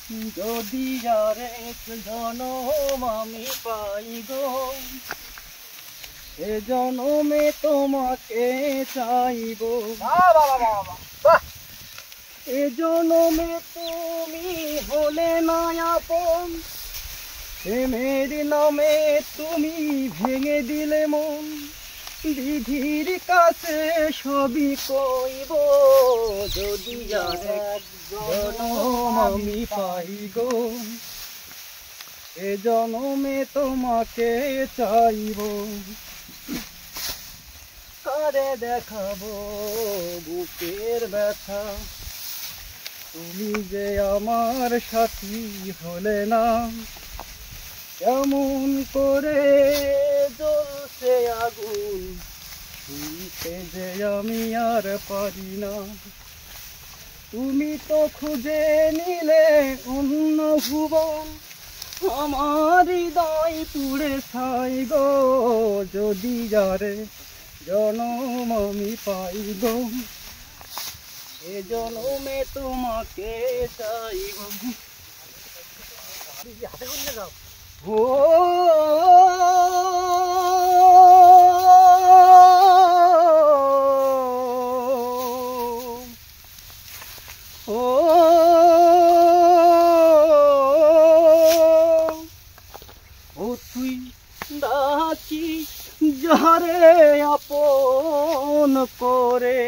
যদি আরেক জনম আমি পাই গো, এ জনমে তোমাকে চাইব। এ জনমে তুমি হলে না আপন, প্রেমের নামে তুমি ভেঙে দিলে মন। বিধির কাছে সবই কইব, যদি আরেক জনম আমি পাই গো, এ জনমে তোমাকে চাইব। কারে দেখাবো বুকের ব্যথা, তুমি যে আমার সাথী হলে না। কেমন করে জ্বলছে আগুন, শুনতে যে আমি আর পারি না। তুমি তো খুঁজে নিলে অন্য ভুবন, আমার হৃদয় পুড়ে ছাই গো, যদি যারে জনম আমি পাই গো, এ জনমে তোমাকে চাইব। ও তুই ডাকি যারে আপন করে,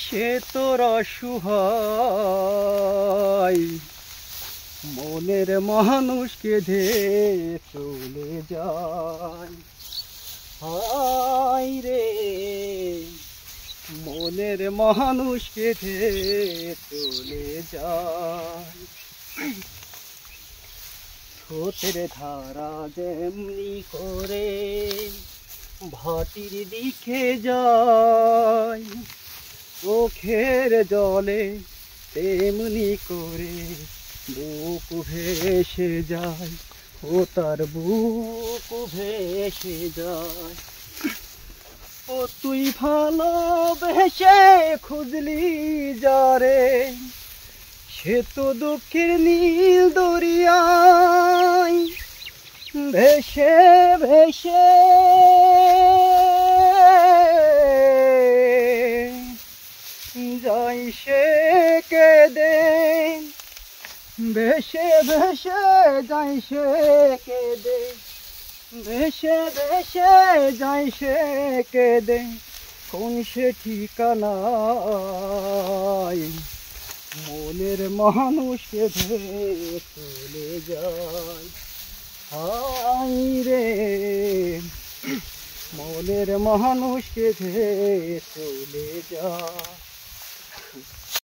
সে তোর অসহায় মনের মানুষকে ধে চলে যায়। হায় রে মনের মানুষকে ধে চলে যায়। স্রোতের ধারা যেমনি করে ভাটির দিকে যায়, চোখের জলে তেমনি করে বুক ভেসে যায়, ও তার বুক ভেসে যায়। ও তুই ভালোবেসে খুঁজলি যারে, সে তো দুঃখের নীল দরিয়ায় ভেসে ভেসে যাই সে কেঁদে, ভেসে ভেসে যাই সে কেঁদে, ভেসে ভেসে যাই সে কেঁদে। কোন সে ঠিকানায় মনের মানুষকে ধরে চলে যায়। হায় রে মনের মানুষকে ধরে চলে যায়।